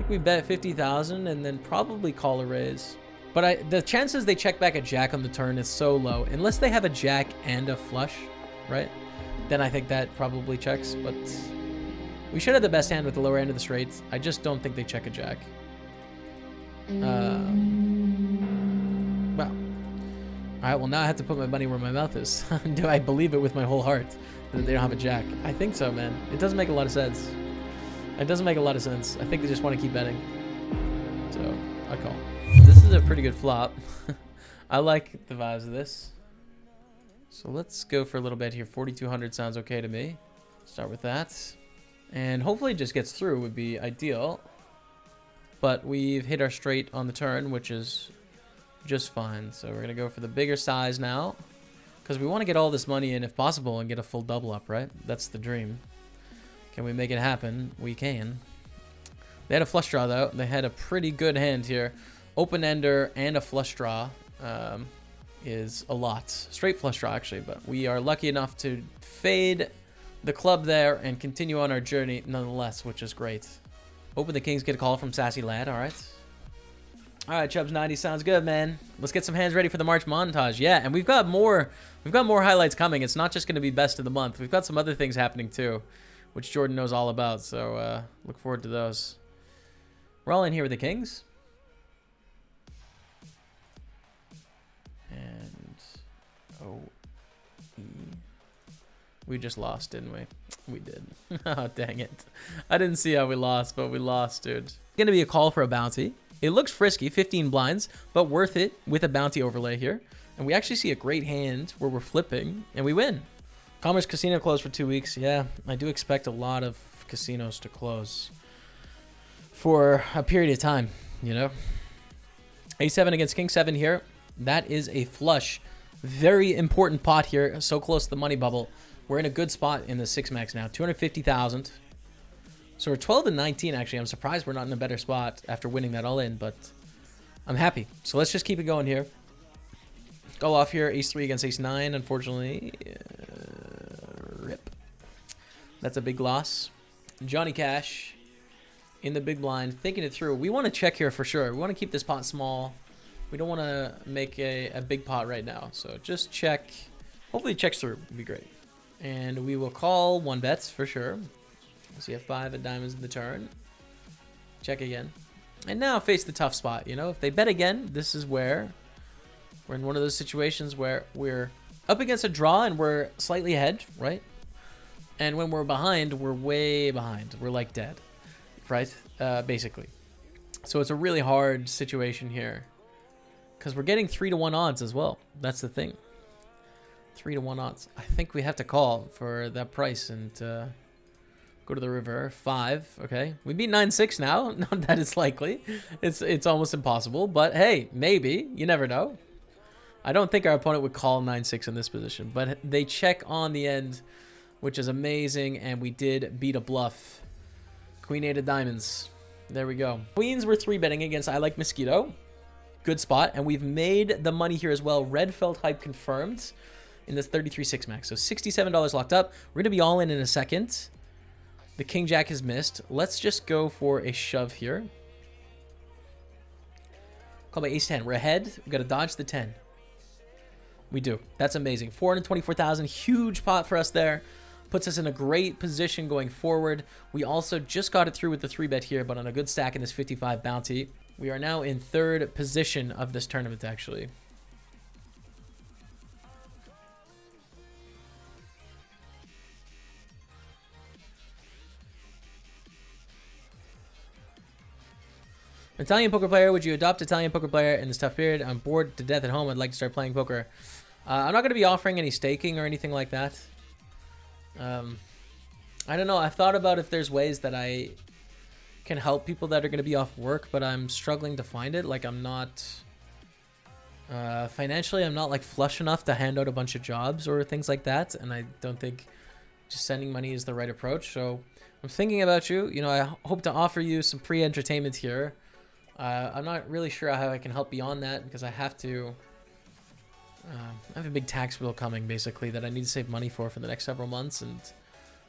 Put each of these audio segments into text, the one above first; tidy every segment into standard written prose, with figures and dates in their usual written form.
think we bet 50,000 and then probably call a raise. But the chances they check back a jack on the turn is so low. Unless they have a jack and a flush, right? Then I think that probably checks. But we should have the best hand with the lower end of the straights. I just don't think they check a jack. Well. Alright, well now I have to put my money where my mouth is. Do I believe it with my whole heart that they don't have a jack? I think so, man. It doesn't make a lot of sense. It doesn't make a lot of sense. I think they just want to keep betting. So, I call. This is a pretty good flop. I like the vibes of this. So let's go for a little bit here. 4,200 sounds okay to me. Start with that. And hopefully it just gets through would be ideal. But we've hit our straight on the turn, which is just fine. So we're going to go for the bigger size now. Because we want to get all this money in if possible and get a full double up, right? That's the dream. Can we make it happen? We can. They had a flush draw, though. They had a pretty good hand here. Open ender and a flush draw is a lot. Straight flush draw, actually. But we are lucky enough to fade the club there and continue on our journey nonetheless, which is great. Hoping the Kings get a call from Sassy Lad. All right. All right, Chubbs 90 sounds good, man. Let's get some hands ready for the March montage. Yeah, and we've got more highlights coming. It's not just going to be best of the month. We've got some other things happening too, which Jordan knows all about. So look forward to those. We're all in here with the Kings. And O-E. We just lost, didn't we? We did. Oh, dang it. I didn't see how we lost, but we lost, dude. Going to be a call for a bounty. It looks frisky, 15 blinds, but worth it with a bounty overlay here. And we actually see a great hand where we're flipping, and we win. Commerce Casino closed for 2 weeks. Yeah, I do expect a lot of casinos to close for a period of time, you know. A7 against King 7 here. That is a flush. Very important pot here. So close to the money bubble. We're in a good spot in the 6-max now. 250,000. So we're 12 and 19, actually. I'm surprised we're not in a better spot after winning that all in, but I'm happy. So let's just keep it going here. Go off here. Ace-3 against Ace-9, unfortunately. Rip. That's a big loss. Johnny Cash in the big blind, thinking it through. We want to check here for sure. We want to keep this pot small. We don't want to make a big pot right now. So just check. Hopefully it checks through. Would be great. And we will call 1-bets for sure. So you have 5 of diamonds in the turn. Check again. And now face the tough spot. You know, if they bet again, this is where we're in one of those situations where we're up against a draw and we're slightly ahead, right? And when we're behind, we're way behind. We're like dead, right? Basically. So it's a really hard situation here because we're getting 3-to-1 odds as well. That's the thing. 3-to-1 odds. I think we have to call for that price and go to the river. 5. Okay. We beat 9-6 now. Not that it's likely. It's almost impossible. But hey, maybe. You never know. I don't think our opponent would call 9-6 in this position. But they check on the end, which is amazing. And we did beat a bluff. Queen 8 of diamonds. There we go. Queens we're 3-betting against I Like Mosquito. Good spot. And we've made the money here as well. Red felt hype confirmed in this 33 6-max. So $67 locked up. We're going to be all in a second. The King Jack has missed. Let's just go for a shove here. Call by Ace 10. We're ahead. We've got to dodge the 10. We do. That's amazing. 424,000. Huge pot for us there. Puts us in a great position going forward. We also just got it through with the 3-bet here, but on a good stack in this 55 bounty. We are now in 3rd position of this tournament, actually. Italian poker player, would you adopt Italian poker player in this tough period? I'm bored to death at home. I'd like to start playing poker. I'm not going to be offering any staking or anything like that. I don't know. I've thought about if there's ways that I can help people that are going to be off work, but I'm struggling to find it. Like I'm not financially, I'm not like flush enough to hand out a bunch of jobs or things like that. And I don't think just sending money is the right approach. So I'm thinking about you. You know, I hope to offer you some free entertainment here. I'm not really sure how I can help beyond that because I have to. I have a big tax bill coming, basically, that I need to save money for the next several months, and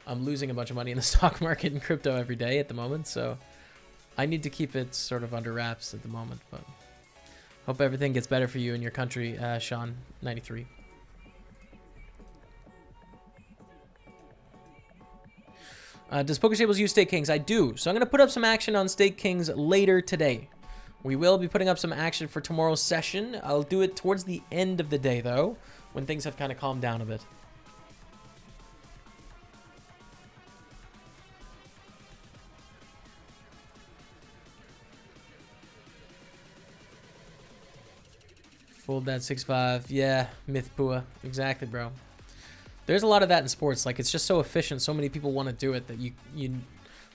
I'm losing a bunch of money in the stock market and crypto every day at the moment. So I need to keep it sort of under wraps at the moment, but hope everything gets better for you in your country, Sean 93. Does PokerTables use Stake Kings? I do. So I'm going to put up some action on Stake Kings later today. We will be putting up some action for tomorrow's session. I'll do it towards the end of the day, though, when things have kind of calmed down a bit. Fold that 6-5. Yeah, Myth Pua. Exactly, bro. There's a lot of that in sports. Like, it's just so efficient. So many people want to do it that you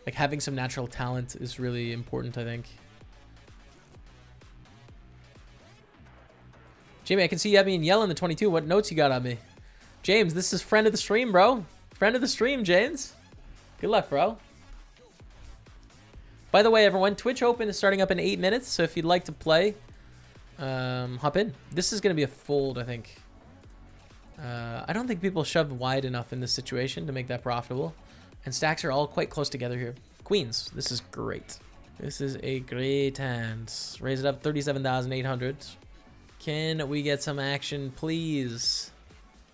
like, having some natural talent is really important, I think. Jamie, I can see you have me in yellow in the 22. What notes you got on me? James, this is friend of the stream, bro. Friend of the stream, James. Good luck, bro. By the way, everyone, Twitch Open is starting up in 8 minutes. So if you'd like to play, hop in. This is going to be a fold, I think. I don't think people shoved wide enough in this situation to make that profitable. And stacks are all quite close together here. Queens, this is great. This is a great hand. Raise it up 37,800. Can we get some action, please?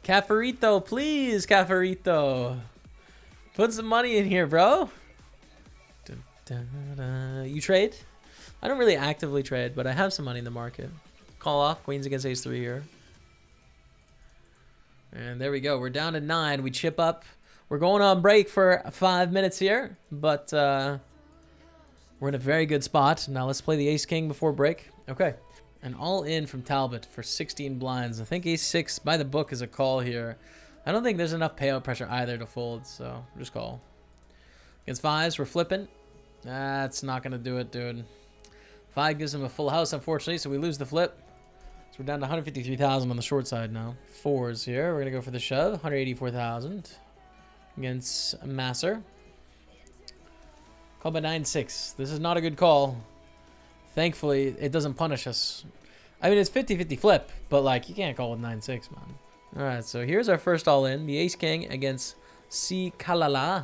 Cafarito, please, Cafarito. Put some money in here, bro. You trade? I don't really actively trade, but I have some money in the market. Call off. Queens against ace-3 here. And there we go. We're down to 9. We chip up. We're going on break for 5 minutes here, but we're in a very good spot. Now let's play the ace-king before break. Okay. And all in from Talbot for 16 blinds. I think ace-6 by the book is a call here. I don't think there's enough payout pressure either to fold, so just call. Against 5s, we're flipping. That's not going to do it, dude. 5 gives him a full house, unfortunately, so we lose the flip. So we're down to 153,000 on the short side now. 4s here. We're going to go for the shove. 184,000 against Masser. Call by 9-6. This is not a good call. Thankfully, it doesn't punish us. I mean, it's 50-50 flip, but, like, you can't call with 9-6, man. All right, so here's our first all-in. The ace-king against C. Kalala.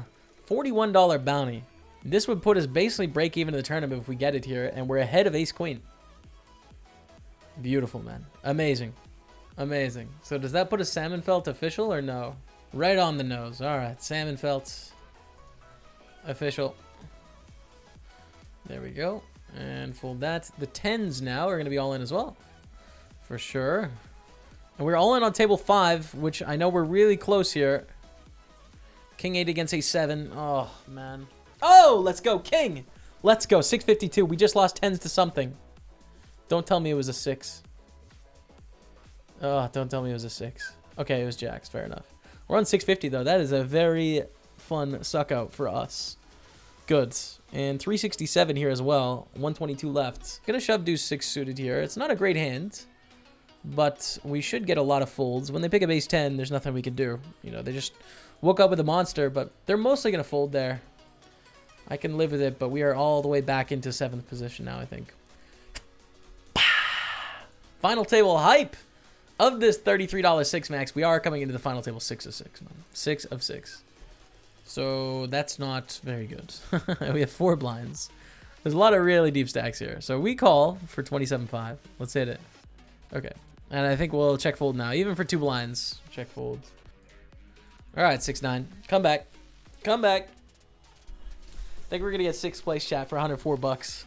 $41 bounty. This would put us basically break even in the tournament if we get it here, and we're ahead of ace-queen. Beautiful, man. Amazing. Amazing. So does that put a Salmonfelt official or no? Right on the nose. All right, Salmonfelt official. There we go. And fold that. The 10s now are going to be all in as well. For sure. And we're all in on table 5, which I know we're really close here. King 8 against a7. Oh, man. Oh, let's go. King. Let's go. 652. We just lost 10s to something. Don't tell me it was a 6. Oh, don't tell me it was a 6. Okay, it was jacks. Fair enough. We're on 650, though. That is a very fun suck out for us. Good. And 367 here as well. 122 left. Gonna shove deuce 6 suited here. It's not a great hand, but we should get a lot of folds. When they pick up ace 10, there's nothing we can do. You know, they just woke up with a monster, but they're mostly gonna fold there. I can live with it, but we are all the way back into 7th position now, I think. Final table hype of this $33 6 max. We are coming into the final table 6 of 6, man. 6 of 6. So that's not very good. We have 4 blinds. There's a lot of really deep stacks here. So we call for 27.5. Let's hit it. Okay. And I think we'll check fold now. Even for 2 blinds, check fold. All right, 6-9. Come back. Come back. I think we're going to get 6th place, chat, for 104 bucks.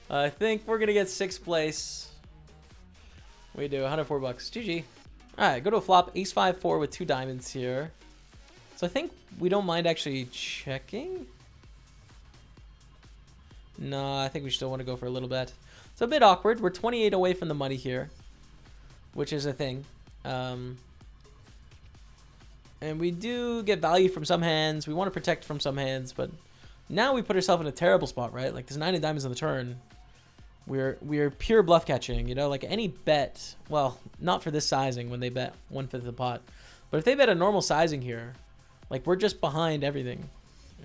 I think we're going to get 6th place. We do. 104 bucks. GG. All right, go to a flop. Ace 5-4 with 2 diamonds here. So I think we don't mind actually checking. No, I think we still want to go for a little bet. It's a bit awkward. We're 28 away from the money here, which is a thing. And we do get value from some hands. We want to protect from some hands, but now we put ourselves in a terrible spot, right? Like, there's 9 of diamonds on the turn. We're pure bluff catching, you know? Like, any bet, well, not for this sizing when they bet 1/5 of the pot. But if they bet a normal sizing here, like, we're just behind everything,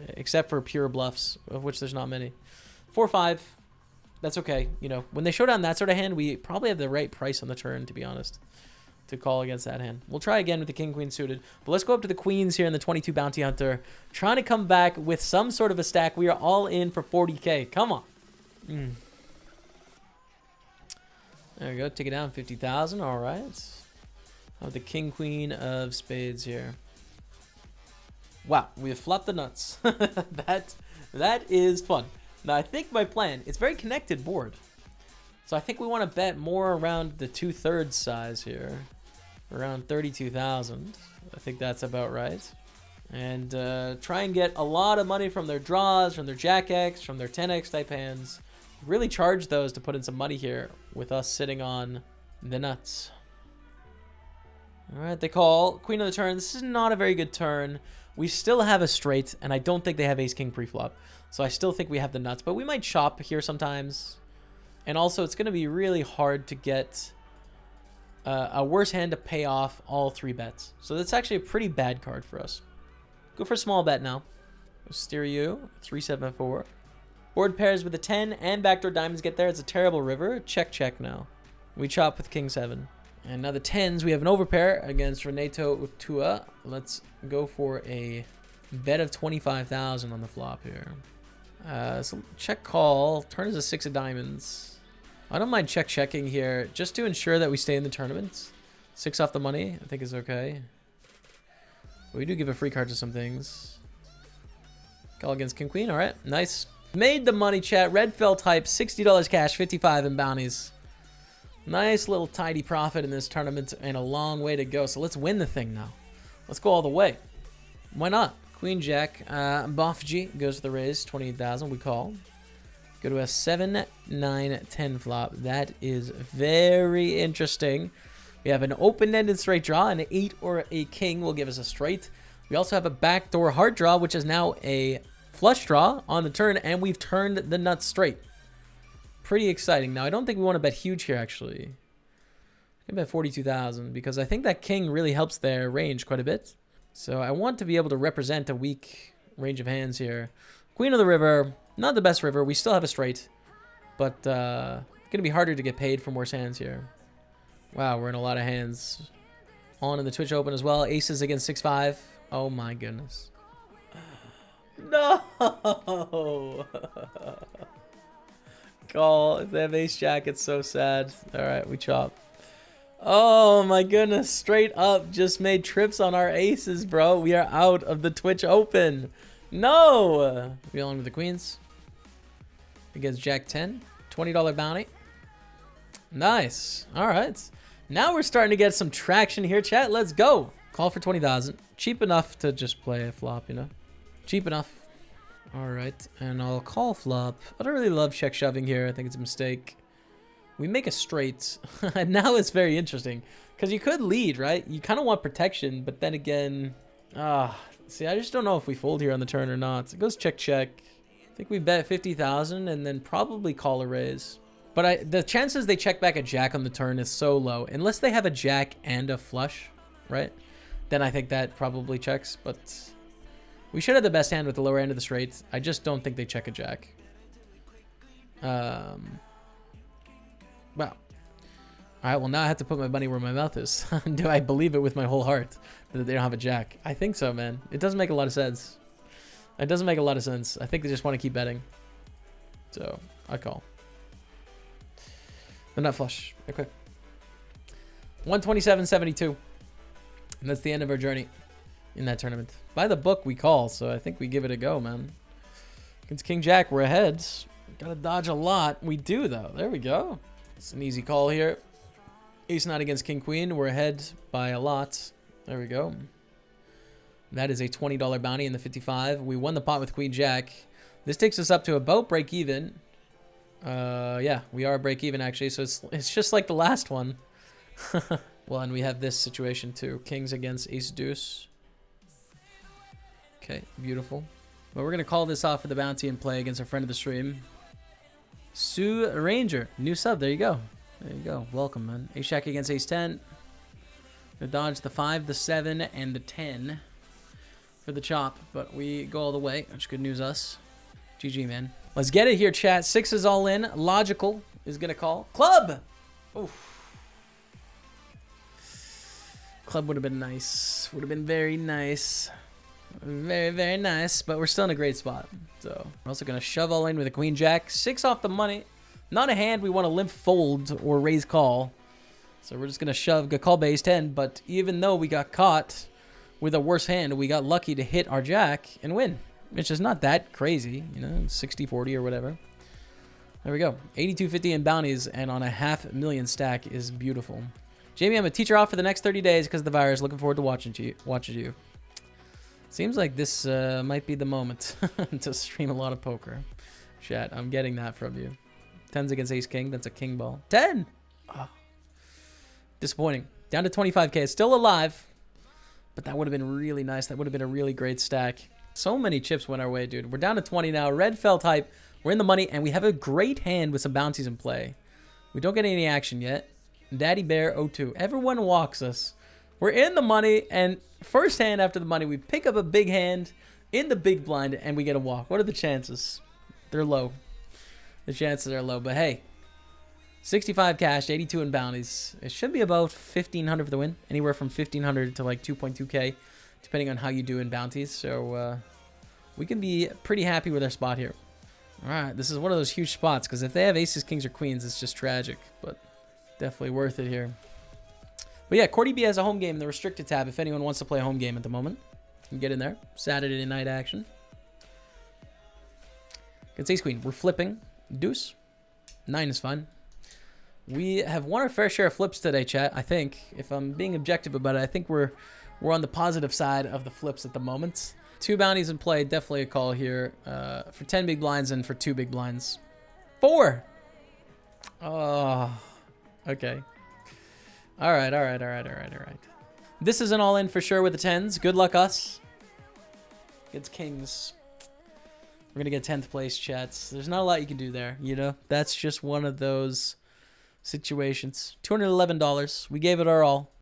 except for pure bluffs, of which there's not many. 4-5, that's okay. You know, when they show down that sort of hand, we probably have the right price on the turn, to be honest. to call against that hand. We'll try again with the king queen suited, but let's go up to the queens here in the 22 bounty hunter, trying to come back with some sort of a stack. We are all in for 40k. Come on. There we go. Take it down 50,000. All right. Have the king queen of spades here. Wow, we have flopped the nuts. that is fun. Now I think my plan, it's very connected board, so I think we want to bet more around the 2/3 size here, around 32,000. I think that's about right. And try and get a lot of money from their draws, from their Jack X, from their 10x type hands. Really charge those to put in some money here with us sitting on the nuts. All right, they call. Queen of the turn. This is not a very good turn. We still have a straight, and I don't think they have ace-king preflop. So I still think we have the nuts, but we might chop here sometimes. And also, it's going to be really hard to get a worse hand to pay off all 3 bets. So that's actually a pretty bad card for us. Go for a small bet now. Stereo, 374. Board pairs with a 10 and backdoor diamonds get there. It's a terrible river. Check, check now. We chop with king 7. And now the 10s, we have an overpair against Renato Utua. Let's go for a bet of 25,000 on the flop here. So check call. Turn is a 6 of diamonds. I don't mind checking here just to ensure that we stay in the tournament. 6 off the money, I think is okay. We do give a free card to some things. Call against king queen. All right, nice. Made the money, chat. Red fell type, $60 cash, 55 in bounties. Nice little tidy profit in this tournament and a long way to go. So let's win the thing now. Let's go all the way. Why not? Queen Jack. Bofg goes to the raise. 28,000. We call. Go to a 7, 9, 10 flop. That is very interesting. We have an open-ended straight draw. An 8 or a king will give us a straight. We also have a backdoor heart draw, which is now a flush draw on the turn. And we've turned the nuts straight. Pretty exciting. Now, I don't think we want to bet huge here, actually. I can bet 42,000 because I think that king really helps their range quite a bit. So I want to be able to represent a weak range of hands here. Queen of the river. Not the best river. We still have a straight. But it's going to be harder to get paid from worse hands here. Wow, we're in a lot of hands. On in the Twitch Open as well. Aces against 6-5. Oh, my goodness. No! Call. If they have ace jack, it's so sad. All right, we chop. Oh my goodness, straight up just made trips on our aces, bro. We are out of the Twitch Open. No! We belong to the queens. Against jack 10. $20 bounty. Nice. All right. Now we're starting to get some traction here, chat. Let's go. Call for 20,000. Cheap enough to just play a flop, you know? Cheap enough. All right, and I'll call flop. I don't really love check shoving here. I think it's a mistake. We make a straight. And now it's very interesting because you could lead, right? You kind of want protection, but then again, see, I just don't know if we fold here on the turn or not. It goes check, check. I think we bet 50,000 and then probably call a raise. But the chances they check back a jack on the turn is so low. Unless they have a jack and a flush, right? Then I think that probably checks, but we should have the best hand with the lower end of the straight. I just don't think they check a jack. Wow. All right, well, now I have to put my money where my mouth is. Do I believe it with my whole heart that they don't have a jack? I think so, man. It doesn't make a lot of sense. It doesn't make a lot of sense. I think they just want to keep betting. So, I call. They're not flush. Okay. 127.72. And that's the end of our journey in that tournament. By the book, we call, so I think we give it a go, man. Against King Jack, we're ahead. Gotta dodge a lot. We do, though. There we go. It's an easy call here. Ace 9 against King Queen. We're ahead by a lot. There we go. That is a $20 bounty in the 55. We won the pot with Queen Jack. This takes us up to about break even. Yeah, we are break even, actually, so it's just like the last one. Well, and we have this situation, too. Kings against Ace Deuce. Okay, beautiful. But we're going to call this off for the bounty and play against a friend of the stream. Sue Ranger. New sub. There you go. There you go. Welcome, man. Ace Jack against Ace 10. Gonna dodge the 5, the 7, and the 10 for the chop. But we go all the way, which good news us. GG, man. Let's get it here, chat. 6 is all in. Logical is going to call. Club! Oof. Club would have been nice. Would have been very nice. Very, very nice. But we're still in a great spot. So we're also going to shove all in with a queen jack. 6 off the money. Not a hand we want to limp fold or raise call. So we're just going to shove a call base 10. But even though we got caught with a worse hand, we got lucky to hit our jack and win. Which is not that crazy. You know, 60-40 or whatever. There we go. 82.50 in bounties and on a $500,000 stack is beautiful. Jamie, I'm a teacher off for the next 30 days because of the virus. Looking forward to watching you. Seems like this might be the moment to stream a lot of poker. Chat, I'm getting that from you. 10s against ace king. That's a king ball. 10! Oh. Disappointing. Down to 25k. It's still alive. But that would have been really nice. That would have been a really great stack. So many chips went our way, dude. We're down to 20 now. Red felt hype. We're in the money, and we have a great hand with some bounties in play. We don't get any action yet. Daddy Bear 02. Everyone walks us. We're in the money, and first hand after the money, we pick up a big hand in the big blind, and we get a walk. What are the chances? They're low. The chances are low, but hey. 65 cash, 82 in bounties. It should be about 1,500 for the win. Anywhere from 1,500 to like 2.2k, depending on how you do in bounties. So we can be pretty happy with our spot here. All right, this is one of those huge spots because if they have aces, kings, or queens, it's just tragic, but definitely worth it here. But yeah, CoreDB has a home game in the restricted tab if anyone wants to play a home game at the moment. You can get in there. Saturday night action. Against ace queen, we're flipping. Deuce. 9 is fine. We have won our fair share of flips today, chat, I think. If I'm being objective about it, I think we're on the positive side of the flips at the moment. 2 bounties in play, definitely a call here for 10 big blinds and for 2 big blinds. 4! Oh, okay. All right. This is an all-in for sure with the 10s. Good luck us. Against kings. We're going to get 10th place, chats. There's not a lot you can do there, you know? That's just one of those situations. $211. We gave it our all.